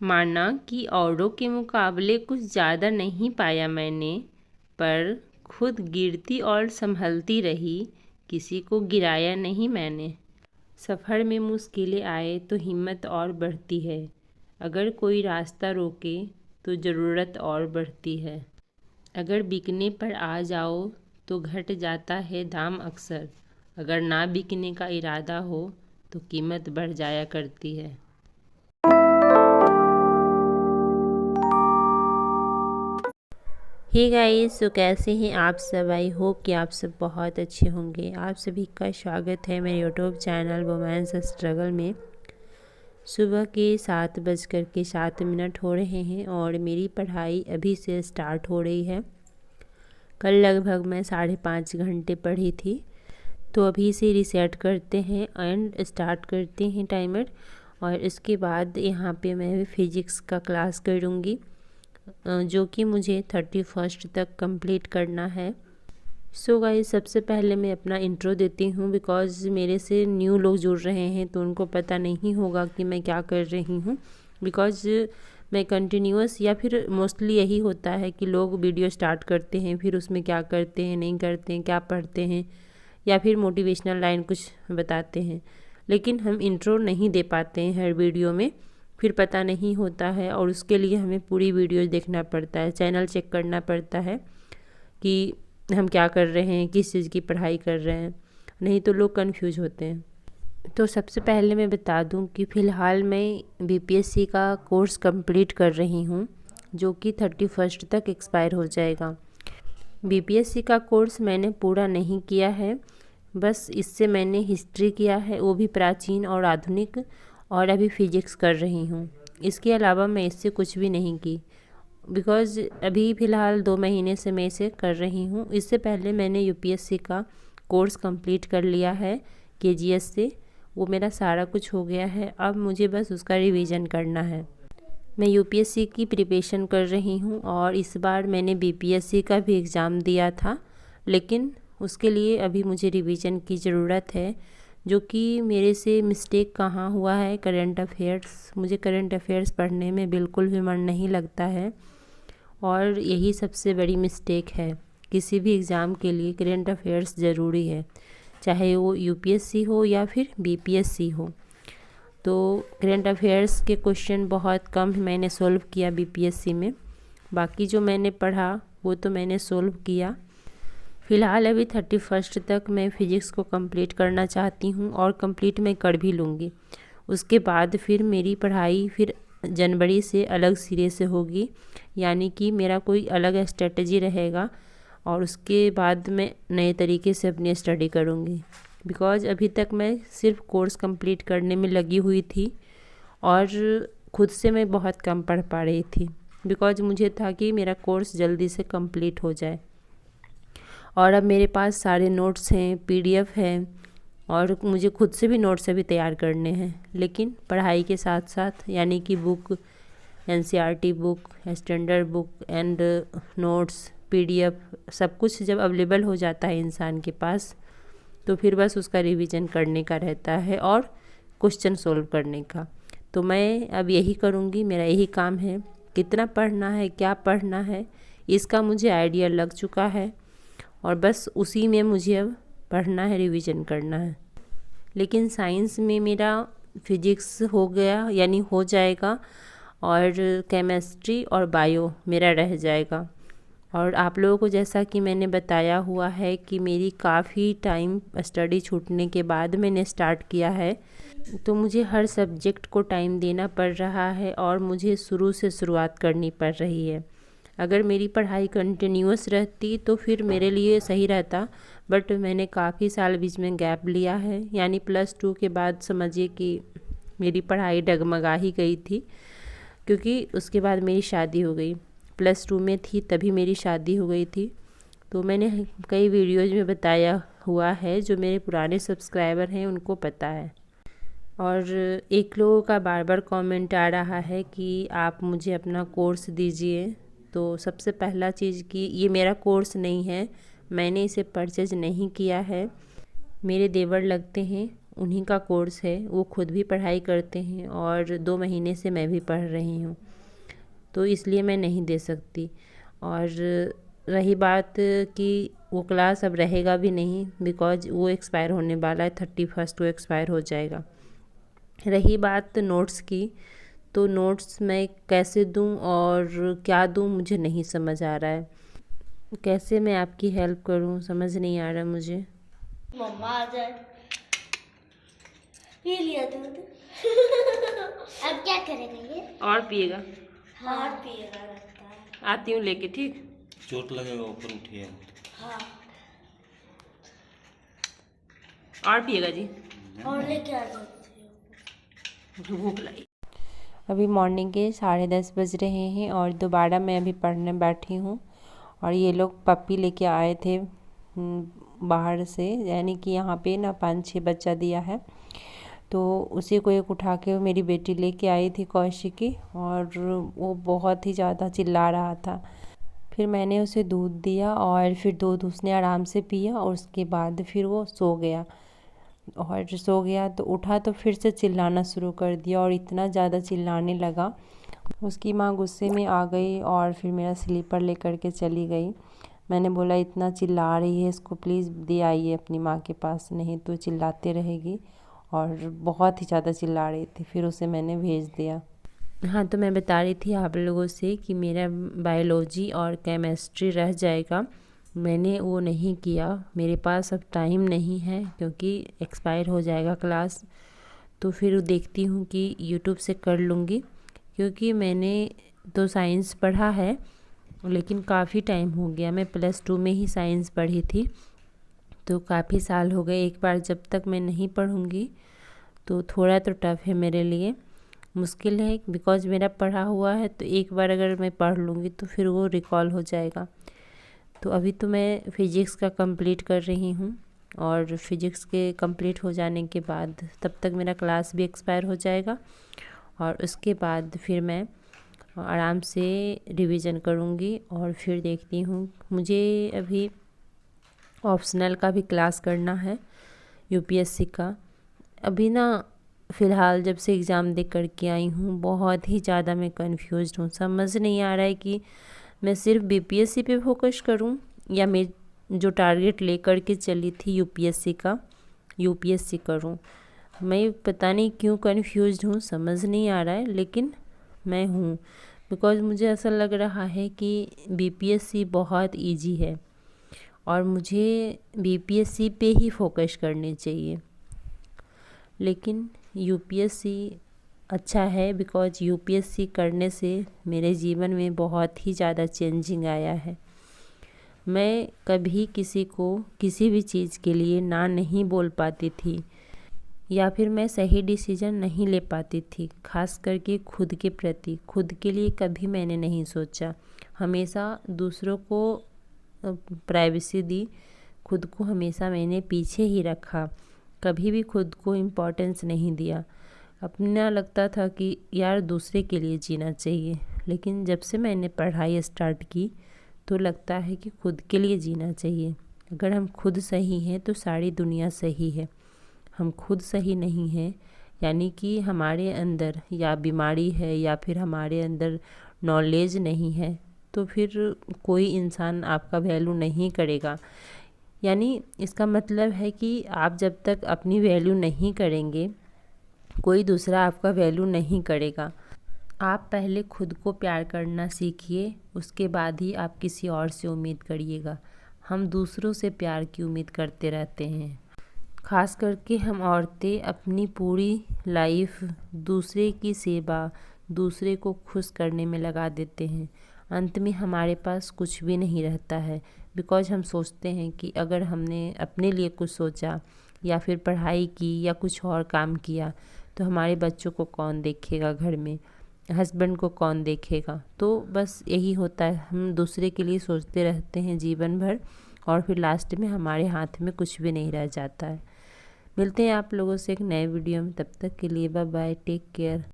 माना कि औरों के मुकाबले कुछ ज़्यादा नहीं पाया मैंने, पर खुद गिरती और संभलती रही, किसी को गिराया नहीं मैंने। सफ़र में मुश्किलें आए तो हिम्मत और बढ़ती है, अगर कोई रास्ता रोके तो ज़रूरत और बढ़ती है। अगर बिकने पर आ जाओ तो घट जाता है दाम अक्सर, अगर ना बिकने का इरादा हो तो कीमत बढ़ जाया करती है। हे गाइस, सो कैसे हैं आप सब। आई होप कि आप सब बहुत अच्छे होंगे। आप सभी का स्वागत है मेरे यूट्यूब चैनल वुमेन्स स्ट्रगल में। सुबह के 7:07 हो रहे हैं और मेरी पढ़ाई अभी से स्टार्ट हो रही है। कल लगभग मैं 5.5 घंटे पढ़ी थी, तो अभी से रिसेट करते हैं एंड स्टार्ट करते हैं टाइमर। और इसके बाद यहाँ पे मैं फिज़िक्स का क्लास करूँगी, जो कि मुझे 31 तक कंप्लीट करना है। सो गाइस, सबसे पहले मैं अपना इंट्रो देती हूँ, बिकॉज़ मेरे से न्यू लोग जुड़ रहे हैं तो उनको पता नहीं होगा कि मैं क्या कर रही हूँ। बिकॉज़ मैं कंटिन्यूअस, या फिर मोस्टली यही होता है कि लोग वीडियो स्टार्ट करते हैं, फिर उसमें क्या करते हैं नहीं करते हैं, क्या पढ़ते हैं, या फिर मोटिवेशनल लाइन कुछ बताते हैं, लेकिन हम इंट्रो नहीं दे पाते हैं हर वीडियो में। फिर पता नहीं होता है और उसके लिए हमें पूरी वीडियो देखना पड़ता है, चैनल चेक करना पड़ता है कि हम क्या कर रहे हैं, किस चीज़ की पढ़ाई कर रहे हैं, नहीं तो लोग कंफ्यूज होते हैं। तो सबसे पहले मैं बता दूं कि फ़िलहाल मैं बीपीएससी का कोर्स कंप्लीट कर रही हूं, जो कि 31 तक एक्सपायर हो जाएगा। बीपीएससी का कोर्स मैंने पूरा नहीं किया है, बस इससे मैंने हिस्ट्री किया है, वो भी प्राचीन और आधुनिक, और अभी फिजिक्स कर रही हूँ। इसके अलावा मैं इससे कुछ भी नहीं की, बिकॉज़ अभी फ़िलहाल 2 महीने से मैं इसे कर रही हूँ। इससे पहले मैंने यूपीएससी का कोर्स कंप्लीट कर लिया है केजीएस से, वो मेरा सारा कुछ हो गया है। अब मुझे बस उसका रिवीजन करना है। मैं यूपीएससी की प्रिपरेशन कर रही हूँ और इस बार मैंने बीपीएससी का भी एग्ज़ाम दिया था, लेकिन उसके लिए अभी मुझे रिवीजन की ज़रूरत है, जो कि मेरे से मिस्टेक कहाँ हुआ है। करंट अफेयर्स, मुझे करंट अफेयर्स पढ़ने में बिल्कुल भी मन नहीं लगता है, और यही सबसे बड़ी मिस्टेक है। किसी भी एग्ज़ाम के लिए करंट अफेयर्स ज़रूरी है, चाहे वो यूपीएससी हो या फिर बीपीएससी हो। तो करंट अफेयर्स के क्वेश्चन बहुत कम मैंने सोल्व किया बीपीएससी में, बाकी जो मैंने पढ़ा वो तो मैंने सोल्व किया। फ़िलहाल अभी 31 तक मैं फ़िज़िक्स को कंप्लीट करना चाहती हूँ, और कंप्लीट मैं कर भी लूँगी। उसके बाद फिर मेरी पढ़ाई फिर जनवरी से अलग सिरे से होगी, यानी कि मेरा कोई अलग स्ट्रेटजी रहेगा, और उसके बाद मैं नए तरीके से अपनी स्टडी करूँगी। बिकॉज़ अभी तक मैं सिर्फ कोर्स कंप्लीट करने में लगी हुई थी, और खुद से मैं बहुत कम पढ़ पा रही थी, बिकॉज़ मुझे था कि मेरा कोर्स जल्दी से कंप्लीट हो जाए। और अब मेरे पास सारे नोट्स हैं, पीडीएफ है, और मुझे खुद से भी नोट्स अभी तैयार करने हैं। लेकिन पढ़ाई के साथ साथ, यानी कि book, NCERT book, standard book and notes, PDF, सब कुछ जब अवेलेबल हो जाता है इंसान के पास, तो फिर बस उसका रिवीजन करने का रहता है और क्वेश्चन सोल्व करने का। तो मैं अब यही करूँगी, मेरा यही काम है। कितना पढ़ना है, क्या पढ़ना है, इसका मुझे आइडिया लग चुका है, और बस उसी में मुझे अब पढ़ना है, रिवीजन करना है। लेकिन साइंस में मेरा फिजिक्स हो गया, यानी हो जाएगा, और केमिस्ट्री और बायो मेरा रह जाएगा। और आप लोगों को जैसा कि मैंने बताया हुआ है कि मेरी काफ़ी टाइम स्टडी छूटने के बाद मैंने स्टार्ट किया है, तो मुझे हर सब्जेक्ट को टाइम देना पड़ रहा है, और मुझे शुरू से शुरुआत करनी पड़ रही है। अगर मेरी पढ़ाई कंटिन्यूअस रहती तो फिर मेरे लिए सही रहता, बट मैंने काफ़ी साल बीच में गैप लिया है, यानी +2 के बाद समझिए कि मेरी पढ़ाई डगमगा ही गई थी, क्योंकि उसके बाद मेरी शादी हो गई। +2 में थी तभी मेरी शादी हो गई थी। तो मैंने कई वीडियोज़ में बताया हुआ है, जो मेरे पुराने सब्सक्राइबर हैं उनको पता है। और एक लोगों का बार बार कमेंट आ रहा है कि आप मुझे अपना कोर्स दीजिए। तो सबसे पहला चीज़ कि ये मेरा कोर्स नहीं है, मैंने इसे परचेज नहीं किया है, मेरे देवर लगते हैं उन्हीं का कोर्स है, वो खुद भी पढ़ाई करते हैं और 2 महीने से मैं भी पढ़ रही हूँ, तो इसलिए मैं नहीं दे सकती। और रही बात कि वो क्लास अब रहेगा भी नहीं, बिकॉज वो एक्सपायर होने वाला है, 31 को एक्सपायर हो जाएगा। रही बात नोट्स की, तो नोट्स मैं कैसे दूं और क्या दूं मुझे नहीं समझ आ रहा है। कैसे मैं आपकी हेल्प करूं, समझ नहीं आ रहा मुझे। मम्मा आ जाए। पी लिया दूध। अब क्या करेंगे ये? और पिएगा? हाँ। और पिएगा लगता है। आती हूँ लेके, ठीक? चोट लगेगा, ऊपर उठिए। हाँ। और पिएगा जी? और लेके आ जाती हूँ। भूख लगी। अभी मॉर्निंग के 10:30 बज रहे हैं और दोबारा मैं अभी पढ़ने बैठी हूँ। और ये लोग पप्पी लेके आए थे बाहर से, यानी कि यहाँ पे ना 5-6 बच्चा दिया है, तो उसी को एक उठा के मेरी बेटी लेके आई थी कौशिकी, और वो बहुत ही ज़्यादा चिल्ला रहा था। फिर मैंने उसे दूध दिया और फिर दूध उसने आराम से पिया और उसके बाद फिर वो सो गया। और सो गया तो उठा तो फिर से चिल्लाना शुरू कर दिया और इतना ज़्यादा चिल्लाने लगा। उसकी माँ गुस्से में आ गई और फिर मेरा स्लीपर लेकर के चली गई। मैंने बोला इतना चिल्ला रही है, इसको प्लीज़ दे आइए अपनी माँ के पास, नहीं तो चिल्लाते रहेगी। और बहुत ही ज़्यादा चिल्ला रही थी, फिर उसे मैंने भेज दिया। हाँ, तो मैं बता रही थी आप लोगों से कि मेरा बायोलॉजी और केमिस्ट्री रह जाएगा, मैंने वो नहीं किया। मेरे पास अब टाइम नहीं है क्योंकि एक्सपायर हो जाएगा क्लास, तो फिर देखती हूँ कि यूट्यूब से कर लूँगी। क्योंकि मैंने तो साइंस पढ़ा है, लेकिन काफ़ी टाइम हो गया, मैं +2 में ही साइंस पढ़ी थी, तो काफ़ी साल हो गए। एक बार जब तक मैं नहीं पढ़ूँगी तो थोड़ा तो टफ़ है मेरे लिए, मुश्किल है, बिकॉज़ मेरा पढ़ा हुआ है, तो एक बार अगर मैं पढ़ लूँगी तो फिर वो रिकॉल हो जाएगा। तो अभी तो मैं फ़िज़िक्स का कंप्लीट कर रही हूँ, और फ़िज़िक्स के कंप्लीट हो जाने के बाद तब तक मेरा क्लास भी एक्सपायर हो जाएगा, और उसके बाद फिर मैं आराम से रिवीजन करूँगी। और फिर देखती हूँ, मुझे अभी ऑप्शनल का भी क्लास करना है, यूपीएससी का। अभी ना फ़िलहाल जब से एग्ज़ाम दे कर के आई हूँ, बहुत ही ज़्यादा मैं कंफ्यूज्ड हूँ। समझ नहीं आ रहा है कि मैं सिर्फ बीपीएससी पे फोकस करूँ या मैं जो टारगेट लेकर के चली थी यूपीएससी का, यूपीएससी करूँ। मैं पता नहीं क्यों कंफ्यूज्ड हूँ, समझ नहीं आ रहा है, लेकिन मैं हूँ। बिकॉज़ मुझे ऐसा लग रहा है कि बीपीएससी बहुत इजी है और मुझे बीपीएससी पे ही फोकस करनी चाहिए। लेकिन यूपीएससी अच्छा है, बिकॉज़ यूपीएससी करने से मेरे जीवन में बहुत ही ज़्यादा चेंजिंग आया है। मैं कभी किसी को किसी भी चीज़ के लिए ना नहीं बोल पाती थी, या फिर मैं सही डिसीजन नहीं ले पाती थी, खास करके खुद के प्रति। खुद के लिए कभी मैंने नहीं सोचा, हमेशा दूसरों को प्राइवेसी दी, खुद को हमेशा मैंने पीछे ही रखा, कभी भी खुद को इम्पोर्टेंस नहीं दिया। अपना लगता था कि यार दूसरे के लिए जीना चाहिए, लेकिन जब से मैंने पढ़ाई स्टार्ट की तो लगता है कि खुद के लिए जीना चाहिए। अगर हम खुद सही हैं तो सारी दुनिया सही है। हम खुद सही नहीं हैं, यानी कि हमारे अंदर या बीमारी है या फिर हमारे अंदर नॉलेज नहीं है, तो फिर कोई इंसान आपका वैल्यू नहीं करेगा। यानी इसका मतलब है कि आप जब तक अपनी वैल्यू नहीं करेंगे, कोई दूसरा आपका वैल्यू नहीं करेगा। आप पहले खुद को प्यार करना सीखिए, उसके बाद ही आप किसी और से उम्मीद करिएगा। हम दूसरों से प्यार की उम्मीद करते रहते हैं, खास करके हम औरतें अपनी पूरी लाइफ दूसरे की सेवा, दूसरे को खुश करने में लगा देते हैं। अंत में हमारे पास कुछ भी नहीं रहता है, बिकॉज़ हम सोचते हैं कि अगर हमने अपने लिए कुछ सोचा या फिर पढ़ाई की या कुछ और काम किया तो हमारे बच्चों को कौन देखेगा, घर में हस्बैंड को कौन देखेगा। तो बस यही होता है, हम दूसरे के लिए सोचते रहते हैं जीवन भर, और फिर लास्ट में हमारे हाथ में कुछ भी नहीं रह जाता है। मिलते हैं आप लोगों से एक नए वीडियो में, तब तक के लिए बाय बाय, टेक केयर।